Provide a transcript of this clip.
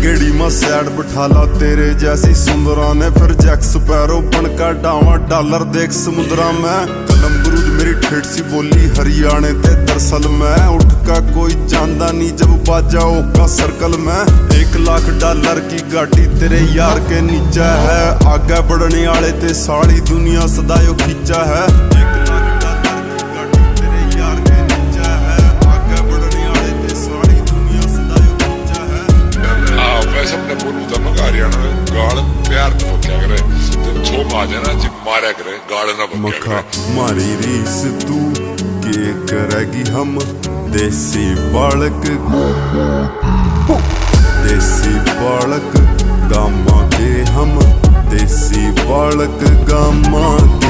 गेड़ी में सैड बिठा ला तेरे जैसी सुंदरा ने, फिर जैक स्पैरो बनकर डावा डॉलर देख समुद्रा में। कलम बरूद मेरी ठेठ सी बोली हरियाणे ते, दरअसल मैं उठ का कोई जानदा नहीं जब बाजाओ का सर्कल में। 1 लाख डॉलर की गाड़ी तेरे यार के नीचे है, आगे बढ़ने वाले ते सारी दुनिया सदायो खींचा है। 1 लाख डॉलर की गाड़ी तेरे यार के नीचे है, आगे बढ़ने वाले ते सारी दुनिया सदायो खींचा है। वैसे अपने बोलू तो मगर हरियाणा में गाड़ प्यार तो क्या करे, जब छो मारे ना जिप मारा करे गाड़ ना बक्या करे। मारी रीस तू के करेगी हम देसी बालक, देसी बालक गामा के हम, देसी बालक गामा के।